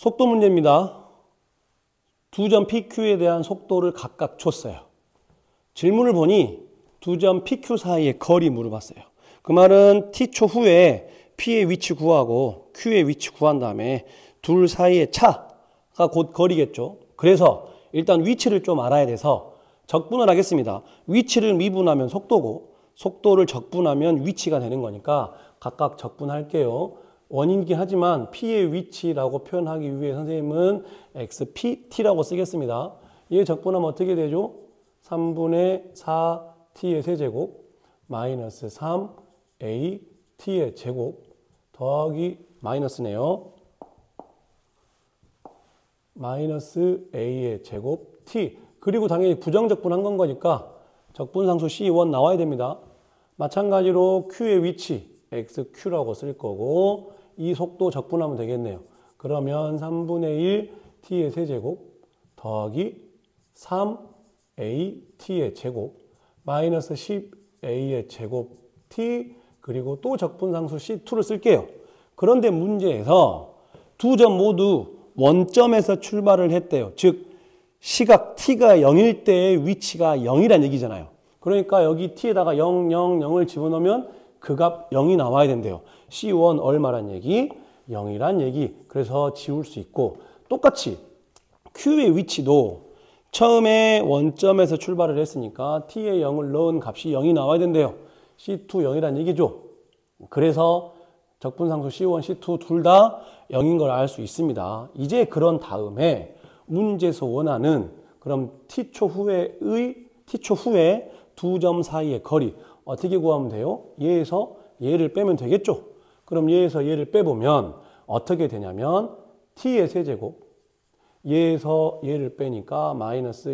속도 문제입니다. 두 점 PQ에 대한 속도를 각각 줬어요. 질문을 보니 두 점 PQ 사이의 거리 물어봤어요. 그 말은 T초 후에 P의 위치 구하고 Q의 위치 구한 다음에 둘 사이의 차가 곧 거리겠죠. 그래서 일단 위치를 좀 알아야 돼서 적분을 하겠습니다. 위치를 미분하면 속도고 속도를 적분하면 위치가 되는 거니까 각각 적분할게요. 원인이긴 하지만 P의 위치라고 표현하기 위해 선생님은 XPT라고 쓰겠습니다. 얘 적분하면 어떻게 되죠? 3분의 4T의 세제곱 마이너스 3AT의 제곱 더하기 마이너스네요. 마이너스 A의 제곱 T. 그리고 당연히 부정적분한 건 거니까 적분상수 C1 나와야 됩니다. 마찬가지로 Q의 위치 XQ라고 쓸 거고 이 속도 적분하면 되겠네요. 그러면 3분의 1 T의 세제곱 더하기 3AT의 제곱 마이너스 10A의 제곱 T 그리고 또 적분상수 C2를 쓸게요. 그런데 문제에서 두 점 모두 원점에서 출발을 했대요. 즉 시각 T가 0일 때의 위치가 0이란 얘기잖아요. 그러니까 여기 T에다가 0, 0, 0을 집어넣으면 그 값 0이 나와야 된대요. C1 얼마란 얘기? 0이란 얘기. 그래서 지울 수 있고 똑같이 Q의 위치도 처음에 원점에서 출발을 했으니까 T에 0을 넣은 값이 0이 나와야 된대요. C2 0이란 얘기죠. 그래서 적분상수 C1, C2 둘 다 0인 걸 알 수 있습니다. 이제 그런 다음에 문제에서 원하는 그럼 T초 후에 두 점 사이의 거리 어떻게 구하면 돼요? 얘에서 얘를 빼면 되겠죠? 그럼 얘에서 얘를 빼보면 어떻게 되냐면 T의 세제곱 얘에서 얘를 빼니까 마이너스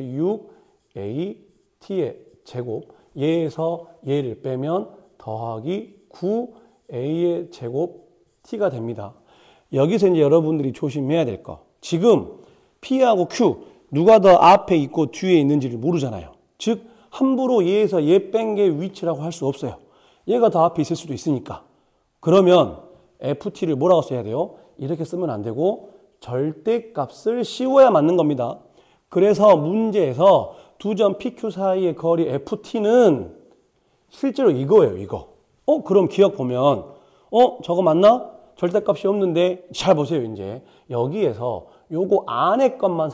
6AT의 제곱 얘에서 얘를 빼면 더하기 9A의 제곱 T가 됩니다. 여기서 이제 여러분들이 조심해야 될 거. 지금 P하고 Q 누가 더 앞에 있고 뒤에 있는지를 모르잖아요. 즉 함부로 얘에서 얘 뺀 게 위치라고 할 수 없어요. 얘가 더 앞에 있을 수도 있으니까. 그러면 FT를 뭐라고 써야 돼요? 이렇게 쓰면 안 되고 절대값을 씌워야 맞는 겁니다. 그래서 문제에서 두 점 PQ 사이의 거리 FT는 실제로 이거예요. 이거. 그럼 기억 보면 저거 맞나? 절대값이 없는데 잘 보세요. 이제 여기에서 요거 안에 것만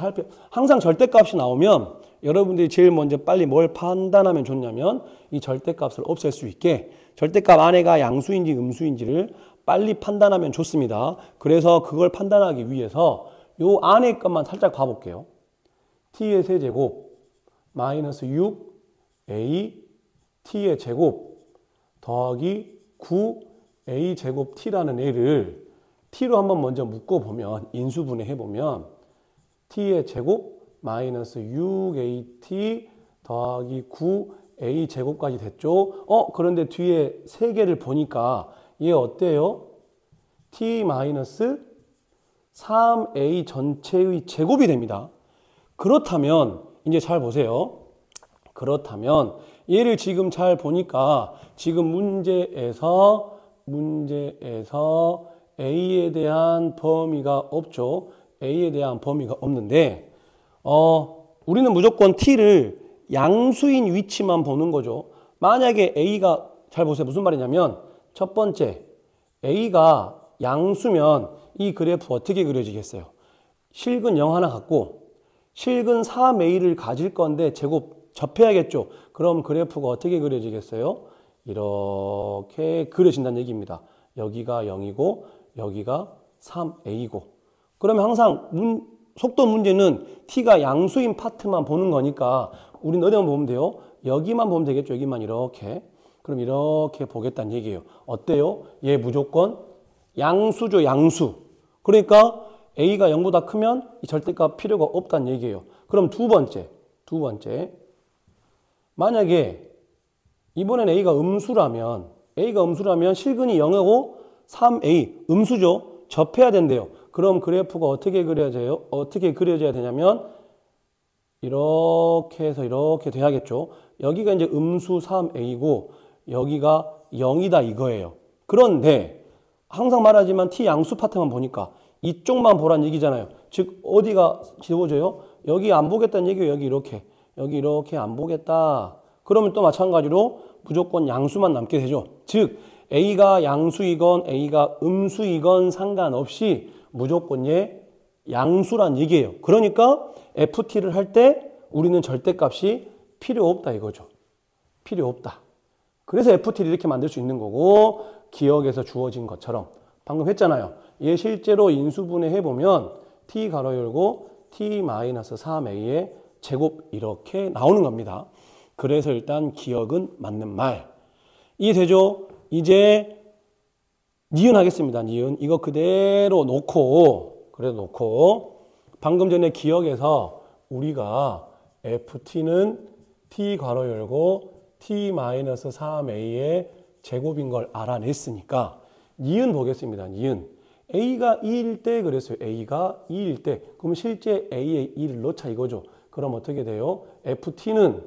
항상 절대값이 나오면 여러분들이 제일 먼저 빨리 뭘 판단하면 좋냐면 이 절대값을 없앨 수 있게 절대값 안에가 양수인지 음수인지를 빨리 판단하면 좋습니다. 그래서 그걸 판단하기 위해서 요 안에 것만 살짝 봐볼게요. T의 세제곱 마이너스 6A T의 제곱 더하기 9A 제곱 T라는 애를 T로 한번 먼저 묶어보면 인수분해 해보면 T의 제곱 마이너스 6AT 더하기 9A 제곱까지 됐죠. 그런데 뒤에 세 개를 보니까 얘 어때요? T 마이너스 3A 전체의 제곱이 됩니다. 그렇다면 이제 잘 보세요. 그렇다면 얘를 지금 잘 보니까 지금 문제에서 A에 대한 범위가 없죠. A에 대한 범위가 없는데 우리는 무조건 T를 양수인 위치만 보는 거죠. 만약에 A가 잘 보세요. 무슨 말이냐면 첫 번째 A가 양수면 이 그래프 어떻게 그려지겠어요? 실근 0 하나 갖고 실근 3A를 가질 건데 제곱 접해야겠죠. 그럼 그래프가 어떻게 그려지겠어요? 이렇게 그려진다는 얘기입니다. 여기가 0이고 여기가 3A고 그러면 항상 속도 문제는 T가 양수인 파트만 보는 거니까 우리는 어디만 보면 돼요? 여기만 보면 되겠죠. 여기만 이렇게. 그럼 이렇게 보겠다는 얘기예요. 어때요? 얘 무조건 양수죠. 양수. 그러니까 A가 0보다 크면 이 절대값 필요가 없다는 얘기예요. 그럼 두 번째. 만약에 이번엔 A가 음수라면 실근이 0하고 3A 음수죠. 접해야 된대요. 그럼 그래프가 어떻게 그려져야 되냐면 이렇게 해서 이렇게 돼야겠죠. 여기가 이제 음수 3A고 여기가 0이다 이거예요. 그런데 항상 말하지만 T 양수 파트만 보니까 이쪽만 보란 얘기잖아요. 즉 어디가 지워져요? 여기 안 보겠다는 얘기예요. 여기 이렇게 안 보겠다. 그러면 또 마찬가지로 무조건 양수만 남게 되죠. 즉 A가 양수이건 A가 음수이건 상관없이 무조건 얘 양수란 얘기예요. 그러니까 FT를 할 때 우리는 절대값이 필요 없다 이거죠. 필요 없다. 그래서 FT를 이렇게 만들 수 있는 거고 기억에서 주어진 것처럼 방금 했잖아요. 얘 실제로 인수분해 해보면 t 가로 열고 t-3a의 제곱 이렇게 나오는 겁니다. 그래서 일단 기억은 맞는 말. 이해되죠? 이제 니은 하겠습니다. 니은. 이거 그대로 놓고 방금 전에 기억에서 우리가 ft는 t 가로 열고 t-3a의 제곱인 걸 알아냈으니까 니은 보겠습니다. 니은. a가 2일 때 그랬어요. a가 2일 때. 그럼 실제 a의 2를 넣자 이거죠. 그럼 어떻게 돼요? ft는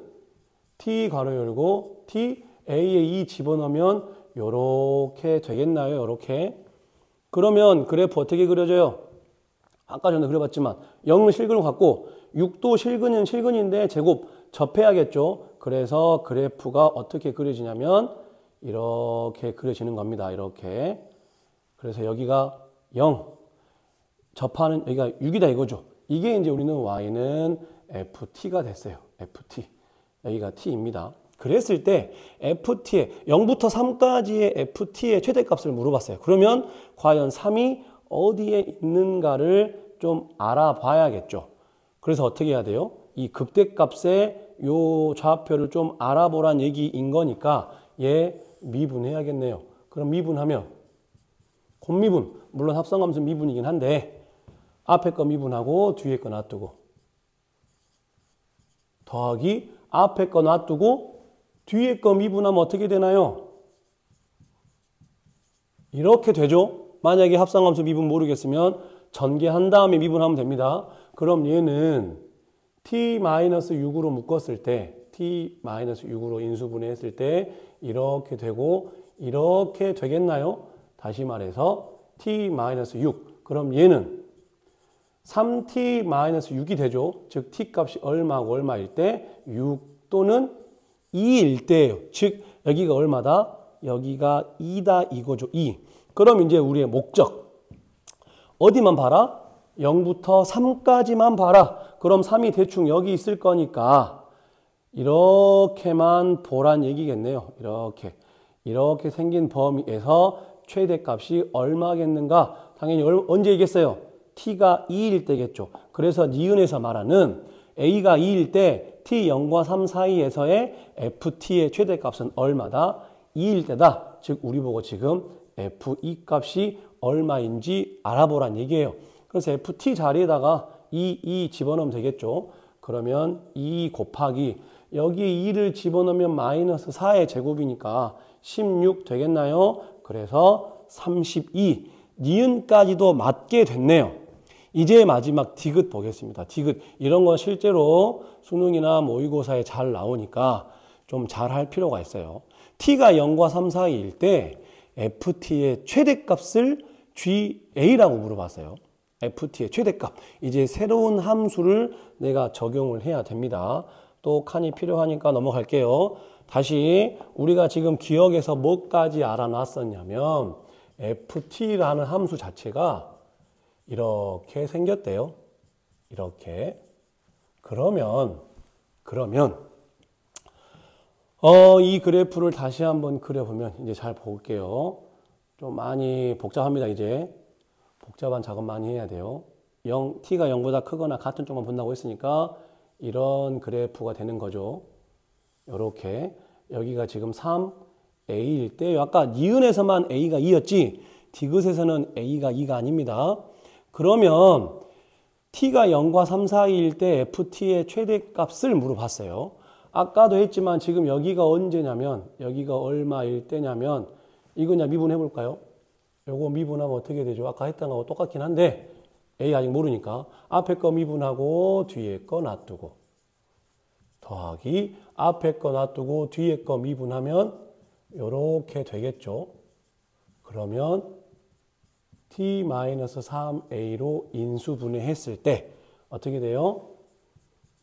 t 가로 열고 t a의 2 집어넣으면 요렇게 되겠나요? 요렇게. 그러면 그래프 어떻게 그려져요? 아까 전에 그려봤지만 0은 실근을 갖고 6도 실근은 실근인데 제곱 접해야겠죠. 그래서 그래프가 어떻게 그려지냐면 이렇게 그려지는 겁니다. 이렇게. 그래서 여기가 0 접하는 여기가 6이다 이거죠. 이게 이제 우리는 y는 ft가 됐어요. ft. 여기가 t입니다. 그랬을 때 ft의 0부터 3까지의 ft의 최대값을 물어봤어요. 그러면 과연 3이 어디에 있는가를 좀 알아봐야겠죠. 그래서 어떻게 해야 돼요? 이 극대값의 요 좌표를 좀 알아보란 얘기인 거니까 얘 미분해야겠네요. 그럼 미분하면 곱미분, 물론 합성함수 미분이긴 한데 앞에 거 미분하고 뒤에 거 놔두고 더하기 앞에 거 놔두고 뒤에 거 미분하면 어떻게 되나요? 이렇게 되죠. 만약에 합성함수 미분 모르겠으면 전개한 다음에 미분하면 됩니다. 그럼 얘는 t-6으로 묶었을 때 t-6으로 인수분해했을 때 이렇게 되고 이렇게 되겠나요? 다시 말해서 t-6 그럼 얘는 3t-6이 되죠. 즉 t값이 얼마고 얼마일 때 6 또는 2일 때예요. 즉 여기가 얼마다? 여기가 2다 이거죠. 2. 그럼 이제 우리의 목적 어디만 봐라? 0부터 3까지만 봐라. 그럼 3이 대충 여기 있을 거니까 이렇게만 보란 얘기겠네요. 이렇게 생긴 범위에서 최대값이 얼마겠는가? 당연히 언제 이겠어요? t가 2일 때겠죠. 그래서 니은에서 말하는 a가 2일 때 t 0과 3 사이에서의 ft의 최대값은 얼마다? 2일 때다. 즉 우리 보고 지금 f2 값이 얼마인지 알아보란 얘기예요. 그래서 ft 자리에다가 2 집어넣으면 되겠죠. 그러면 2 곱하기 여기에 2를 집어넣으면 마이너스 4의 제곱이니까 16 되겠나요? 그래서 32 니은까지도 맞게 됐네요. 이제 마지막 디귿 보겠습니다. 디귿 이런 건 실제로 수능이나 모의고사에 잘 나오니까 좀 잘 할 필요가 있어요. t가 0과 3 사이일 때 ft의 최대값을 GA라고 물어봤어요. ft의 최대값. 이제 새로운 함수를 내가 적용을 해야 됩니다. 또 칸이 필요하니까 넘어갈게요. 다시 우리가 지금 기억에서 뭐까지 알아놨었냐면 ft라는 함수 자체가 이렇게 생겼대요. 이렇게. 그러면 이 그래프를 다시 한번 그려보면 이제 잘 볼게요. 좀 많이 복잡합니다. 이제 복잡한 작업 많이 해야 돼요. t가 0보다 크거나 같은 쪽만 본다고 했으니까 이런 그래프가 되는 거죠. 이렇게 여기가 지금 3a일 때 아까 니은에서만 a가 2였지 디귿에서는 a가 2가 아닙니다. 그러면 t가 0과 3 사이일 때 ft의 최대값을 물어봤어요. 아까도 했지만 지금 여기가 언제냐면 여기가 얼마일 때냐면 이거 그냥 미분해 볼까요? 요거 미분하면 어떻게 되죠? 아까 했던 거하고 똑같긴 한데 A 아직 모르니까 앞에 거 미분하고 뒤에 거 놔두고 더하기 앞에 거 놔두고 뒤에 거 미분하면 요렇게 되겠죠. 그러면 t-3a로 인수분해했을 때 어떻게 돼요?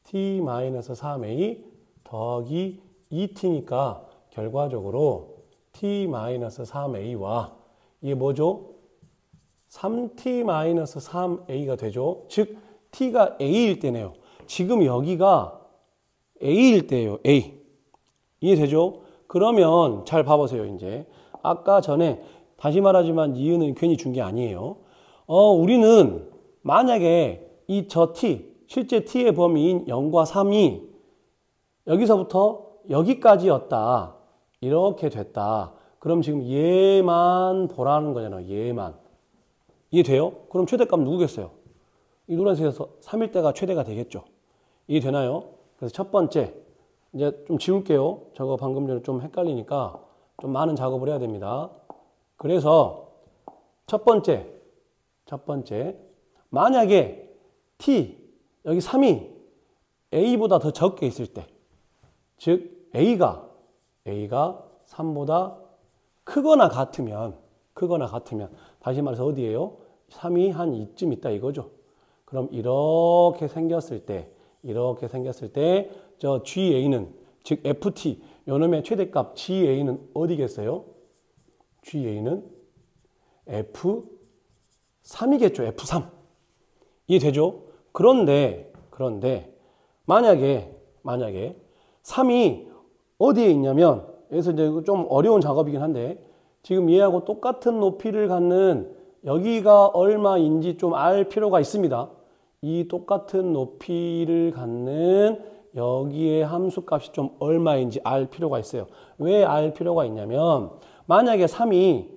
t-3a 더하기 2t니까 결과적으로 t-3a와 이게 뭐죠? 3t-3a가 되죠. 즉 t가 a일 때네요. 지금 여기가 a일 때예요. a. 이해되죠? 그러면 잘 봐보세요. 이제 아까 전에 다시 말하지만 니은은 괜히 준 게 아니에요. 우리는 만약에 이 저 t, 실제 t의 범위인 0과 3이 여기서부터 여기까지였다. 이렇게 됐다. 그럼 지금 얘만 보라는 거잖아요. 얘만. 이해돼요? 그럼 최대값 누구겠어요? 이 노란색에서 3일 때가 최대가 되겠죠. 이해되나요? 그래서 첫 번째, 이제 좀 지울게요. 저거 방금 전에 좀 헷갈리니까 좀 많은 작업을 해야 됩니다. 그래서 첫 번째, 만약에 t, 여기 3이 a보다 더 적게 있을 때, 즉 a가 3보다 크거나 같으면 다시 말해서 어디예요? 3이 한 이쯤 있다 이거죠. 그럼 이렇게 생겼을 때 저 GA는 즉 FT 요놈의 최대값 GA는 어디겠어요? GA는 F3이겠죠. F3. 이해되죠? 그런데 만약에 3이 어디에 있냐면 여기서 이제 좀 어려운 작업이긴 한데 지금 얘하고 똑같은 높이를 갖는 여기가 얼마인지 좀 알 필요가 있습니다. 이 똑같은 높이를 갖는 여기에 함수값이 좀 얼마인지 알 필요가 있어요. 왜 알 필요가 있냐면 만약에 3이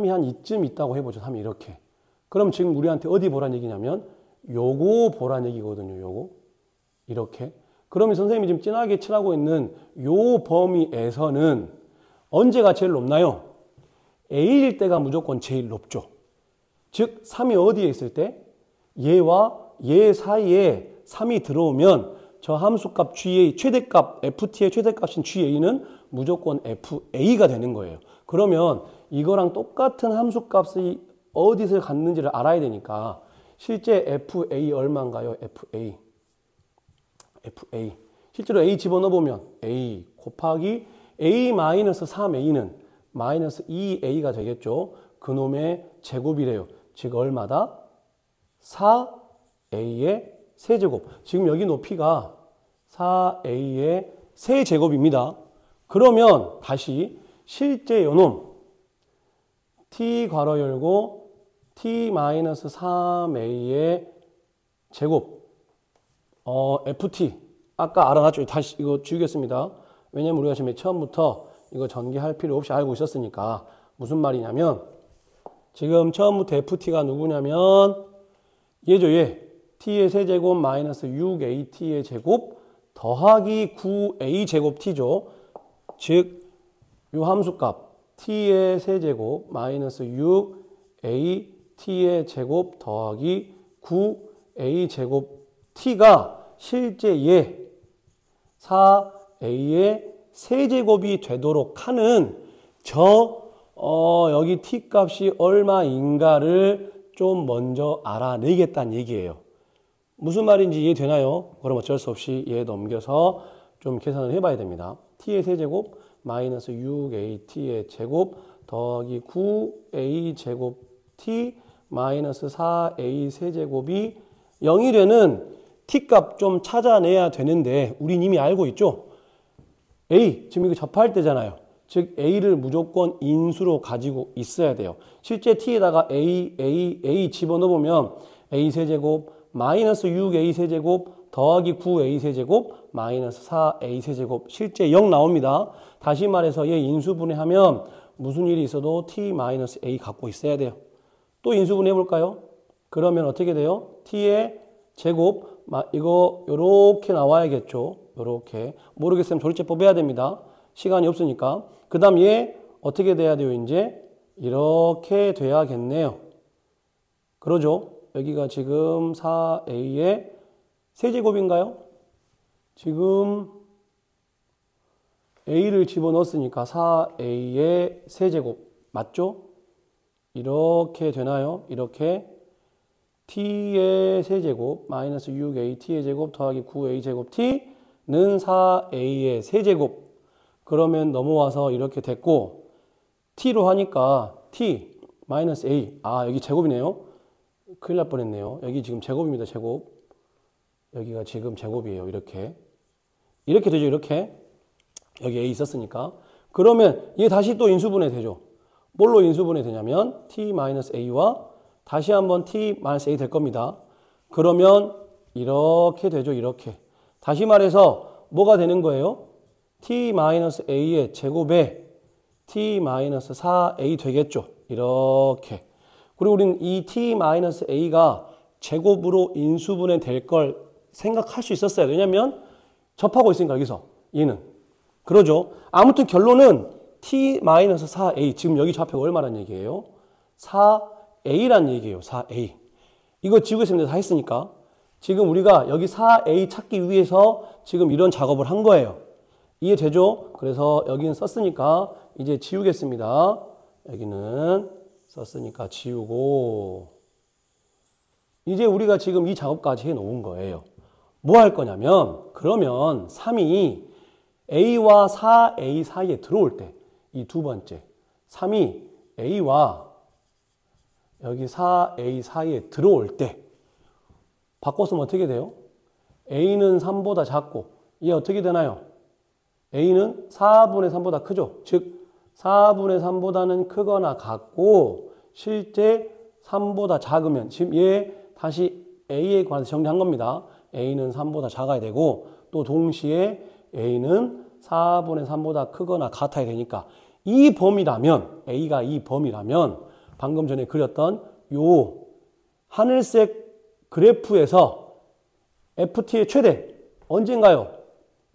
한 이쯤 있다고 해보죠. 3이 이렇게. 그럼 지금 우리한테 어디 보란 얘기냐면 요거 보란 얘기거든요. 요거. 이렇게. 그러면 선생님이 지금 진하게 칠하고 있는 요 범위에서는 언제가 제일 높나요? A일 때가 무조건 제일 높죠. 즉 3이 어디에 있을 때? 얘와 얘 사이에 3이 들어오면 저 함수값 GA 최대값 FT의 최대값인 GA는 무조건 FA가 되는 거예요. 그러면 이거랑 똑같은 함수값이 어디서 갔는지를 알아야 되니까 실제 FA 얼마인가요? FA. 실제로 A 집어넣어보면 A 곱하기 A-3A는 마이너스 2A가 되겠죠. 그놈의 제곱이래요. 즉 얼마다? 4A의 세제곱. 지금 여기 높이가 4A의 세제곱입니다. 그러면 다시 실제 요놈 T 괄호 열고 T-3A의 제곱 FT 아까 알아놨죠. 다시 이거 지우겠습니다. 왜냐면 우리가 지금 처음부터 이거 전개할 필요 없이 알고 있었으니까 무슨 말이냐면 지금 처음부터 FT가 누구냐면 얘죠. 얘 T의 세제곱 마이너스 6AT의 제곱 더하기 9A 제곱 T죠. 즉 요 함수값 T의 세제곱 마이너스 6AT의 제곱 더하기 9A 제곱 T가 실제 얘 4A의 세제곱이 되도록 하는 여기 t 값이 얼마인가를 좀 먼저 알아내겠다는 얘기예요. 무슨 말인지 이해되나요? 그럼 어쩔 수 없이 얘 넘겨서 좀 계산을 해봐야 됩니다. t의 세제곱 마이너스 6at의 제곱 더하기 9a 제곱 t 마이너스 4a 세제곱이 0이 되는 t 값 좀 찾아내야 되는데 우린 이미 알고 있죠? A, 지금 이거 접할 때잖아요. 즉 A를 무조건 인수로 가지고 있어야 돼요. 실제 T에다가 A 집어넣으면 A 세제곱 마이너스 6A 세제곱 더하기 9A 세제곱 마이너스 4A 세제곱 실제 0 나옵니다. 다시 말해서 얘 인수분해하면 무슨 일이 있어도 T 마이너스 A 갖고 있어야 돼요. 또 인수분해 해볼까요? 그러면 어떻게 돼요? T의 제곱 이거 요렇게 나와야겠죠. 요렇게. 모르겠으면 조리째 뽑아야 됩니다. 시간이 없으니까. 그 다음 얘 어떻게 돼야 돼요? 이제 이렇게 돼야겠네요. 그러죠? 여기가 지금 4A의 세제곱인가요? 지금 a를 집어넣었으니까 4a의 세제곱 맞죠? 이렇게 되나요? 이렇게 t의 세제곱 마이너스 6a t의 제곱 더하기 9a 제곱 t는 4a의 세제곱. 그러면 넘어와서 이렇게 됐고 t로 하니까 t 마이너스 a. 아, 여기 제곱이네요. 큰일 날 뻔했네요. 여기 지금 제곱입니다. 제곱. 여기가 지금 제곱이에요. 이렇게 되죠. 이렇게 여기 a 있었으니까. 그러면 얘 다시 또 인수분해 되죠. 뭘로 인수분해 되냐면 t-a와 다시 한번 t-a 될 겁니다. 그러면 이렇게 되죠. 이렇게. 다시 말해서 뭐가 되는 거예요? t-a의 제곱에 t-4a 되겠죠. 이렇게. 그리고 우리는 이 t-a가 제곱으로 인수분해 될 걸 생각할 수 있었어요. 왜냐면 접하고 있으니까 여기서 얘는. 그러죠. 아무튼 결론은 t-4a 지금 여기 좌표가 얼마란 얘기예요? 4a란 얘기예요. 4a. 이거 지우겠습니다. 다 했으니까. 지금 우리가 여기 4a 찾기 위해서 지금 이런 작업을 한 거예요. 이해되죠? 그래서 여기는 썼으니까 이제 지우겠습니다. 여기는 썼으니까 지우고 이제 우리가 지금 이 작업까지 해놓은 거예요. 뭐 할 거냐면 그러면 3이 a와 4a 사이에 들어올 때 이 두 번째 3이 a와 여기 4a 사이에 들어올 때 바꿨으면 어떻게 돼요? a는 3보다 작고 얘 어떻게 되나요? a는 4분의 3보다 크죠. 즉 4분의 3보다는 크거나 같고 실제 3보다 작으면 지금 얘 다시 a에 관해서 정리한 겁니다. a는 3보다 작아야 되고 또 동시에 a는 4분의 3보다 크거나 같아야 되니까 이 범위라면 a가 이 범위라면 방금 전에 그렸던 요 하늘색 그래프에서 ft의 최대 언젠가요?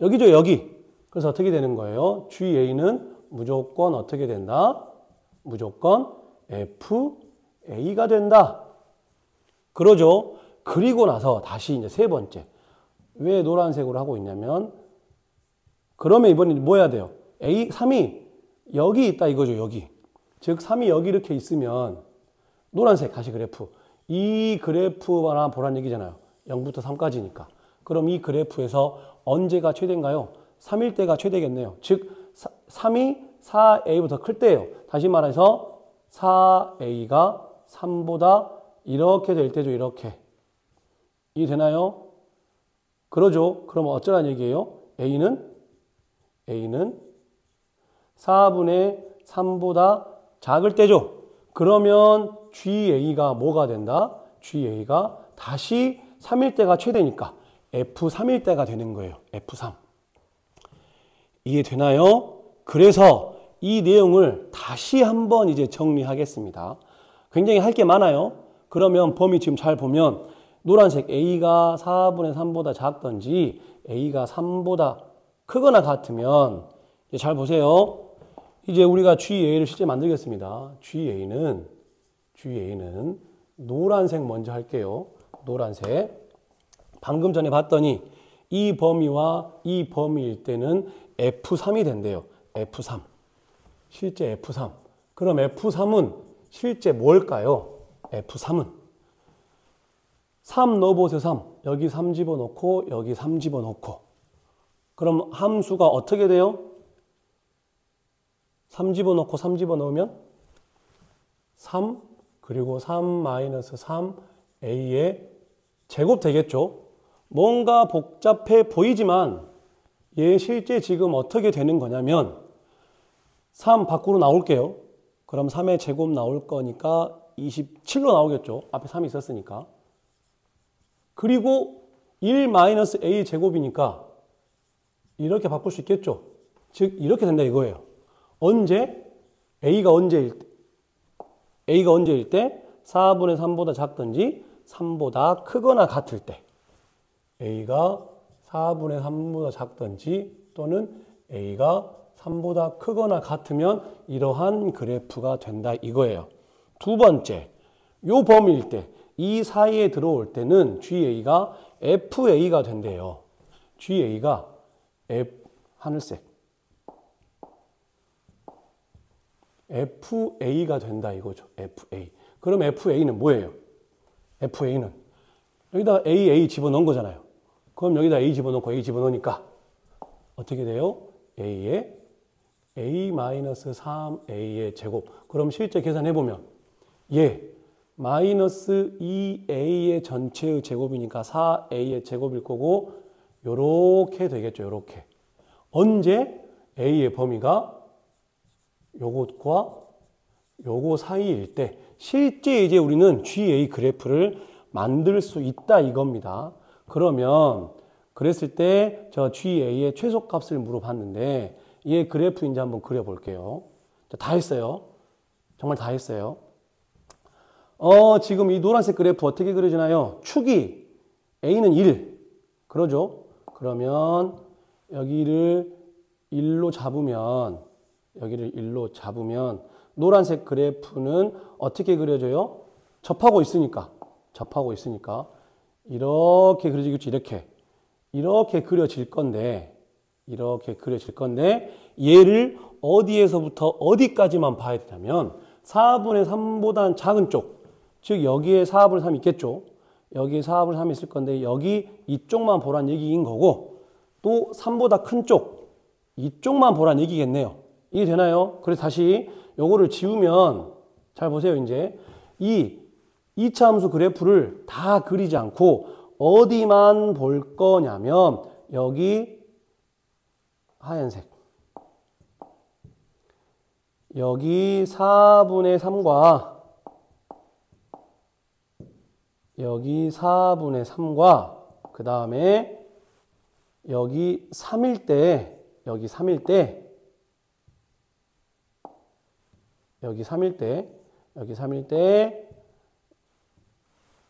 여기죠. 여기. 그래서 어떻게 되는 거예요? GA는 무조건 어떻게 된다? 무조건 FA가 된다. 그러죠. 그리고 나서 다시 이제 세 번째. 왜 노란색으로 하고 있냐면 그러면 이번엔 뭐 해야 돼요? 3이 여기 있다 이거죠. 여기. 즉 3이 여기 이렇게 있으면 노란색 다시 그래프. 이 그래프만 보란 얘기잖아요. 0부터 3까지니까. 그럼 이 그래프에서 언제가 최대인가요? 3일 때가 최대겠네요. 즉 3이 4a보다 클 때예요. 다시 말해서 4a가 3보다 이렇게 될 때죠. 이렇게. 이해되나요? 그러죠. 그럼 어쩌라는 얘기예요? a는 4분의 3보다 작을 때죠. 그러면 GA가 뭐가 된다? GA가 다시 3일 때가 최대니까 F3일 때가 되는 거예요. F3. 이해되나요? 그래서 이 내용을 다시 한번 이제 정리하겠습니다. 굉장히 할 게 많아요. 그러면 범위 지금 잘 보면 노란색 A가 4분의 3보다 작든지 A가 3보다 크거나 같으면 잘 보세요. 이제 우리가 GA를 실제 만들겠습니다. GA는 노란색 먼저 할게요. 노란색. 방금 전에 봤더니 이 범위와 이 범위일 때는 F3이 된대요. F3. 실제 F3. 그럼 F3은 실제 뭘까요? F3은 3 넣어보세요. 3. 여기 3 집어넣고 여기 3 집어넣고 그럼 함수가 어떻게 돼요? 3 집어넣고 3 집어넣으면 3 그리고 3-3a의 제곱 되겠죠. 뭔가 복잡해 보이지만 얘 실제 지금 어떻게 되는 거냐면 3 밖으로 나올게요. 그럼 3의 제곱 나올 거니까 27로 나오겠죠. 앞에 3이 있었으니까. 그리고 1-a 제곱이니까 이렇게 바꿀 수 있겠죠. 즉 이렇게 된다 이거예요. 언제? A가 언제일 때 4분의 3보다 작든지 3보다 크거나 같을 때 A가 4분의 3보다 작든지 또는 A가 3보다 크거나 같으면 이러한 그래프가 된다 이거예요. 두 번째, 요 범위일 때 이 사이에 들어올 때는 GA가 FA가 된대요. GA가 하늘색 FA가 된다 이거죠. FA. 그럼 FA는 뭐예요? FA는 여기다가 AA 집어넣은 거잖아요. 그럼 여기다 A 집어넣고 A 집어넣으니까 어떻게 돼요? A에 A-3A의 제곱. 그럼 실제 계산해보면 얘 마이너스 2A의 전체의 제곱이니까 4A의 제곱일 거고 요렇게 되겠죠. 요렇게. 언제 A의 범위가 요것과 요거 사이일 때 실제 이제 우리는 GA 그래프를 만들 수 있다 이겁니다. 그러면 그랬을 때 저 GA의 최소값을 물어봤는데 얘 그래프인지 한번 그려볼게요. 다 했어요. 정말 다 했어요. 지금 이 노란색 그래프 어떻게 그려지나요? 축이 A는 1. 그러죠? 그러면 여기를 1로 잡으면 여기를 1로 잡으면 노란색 그래프는 어떻게 그려져요? 접하고 있으니까 이렇게 그려지겠죠. 이렇게 그려질 건데 얘를 어디에서부터 어디까지만 봐야 되냐면 4분의 3보다는 작은 쪽, 즉 여기에 4분의 3 있겠죠. 여기에 4분의 3 있을 건데 여기 이쪽만 보란 얘기인 거고 또 3보다 큰 쪽 이쪽만 보란 얘기겠네요. 이게 되나요? 그래서 다시 요거를 지우면 잘 보세요. 이제 이 2차 함수 그래프를 다 그리지 않고 어디만 볼 거냐면 여기 하얀색 여기 4분의 3과 여기 4분의 3과 그 다음에 여기 3일 때 여기 3일 때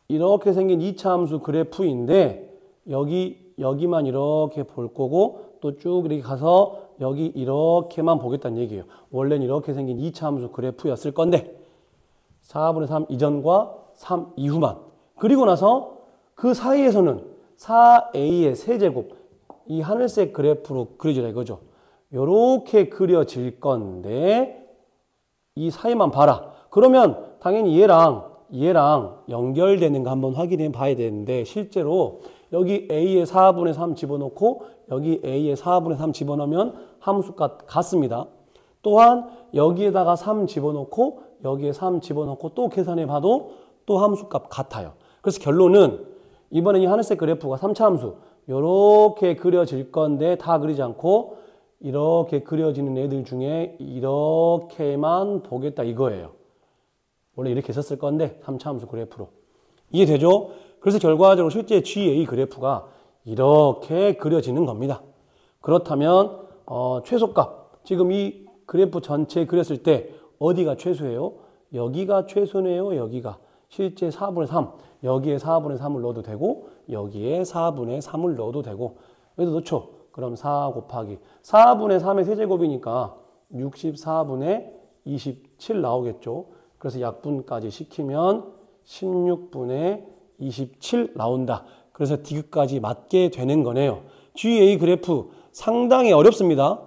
이렇게 생긴 2차 함수 그래프인데 여기만 이렇게 볼 거고 또 쭉 이렇게 가서 여기 이렇게만 보겠다는 얘기예요. 원래는 이렇게 생긴 2차 함수 그래프였을 건데 4분의 3 이전과 3 이후만 그리고 나서 그 사이에서는 4A의 세제곱 이 하늘색 그래프로 그려지라 이거죠. 요렇게 그려질 건데 이 사이만 봐라. 그러면 당연히 얘랑 연결되는 거 한번 확인해 봐야 되는데 실제로 여기 A의 4분의 3 집어넣고 여기 A의 4분의 3 집어넣으면 함수값 같습니다. 또한 여기에다가 3 집어넣고 여기에 3 집어넣고 또 계산해 봐도 또 함수값 같아요. 그래서 결론은 이번에 이 하늘색 그래프가 3차 함수 이렇게 그려질 건데 다 그리지 않고 이렇게 그려지는 애들 중에 이렇게만 보겠다 이거예요. 원래 이렇게 썼을 건데 3차 함수 그래프로. 이해되죠? 그래서 결과적으로 실제 GA 그래프가 이렇게 그려지는 겁니다. 그렇다면 최소값 지금 이 그래프 전체 그렸을 때 어디가 최소예요? 여기가 최소네요. 여기가 실제 4분의 3 여기에 4분의 3을 넣어도 되고 여기에 4분의 3을 넣어도 되고 여기도 넣죠. 그럼 4 곱하기 4분의 3의 세제곱이니까 64분의 27 나오겠죠. 그래서 약분까지 시키면 16분의 27 나온다. 그래서 디귿까지 맞게 되는 거네요. GA 그래프 상당히 어렵습니다.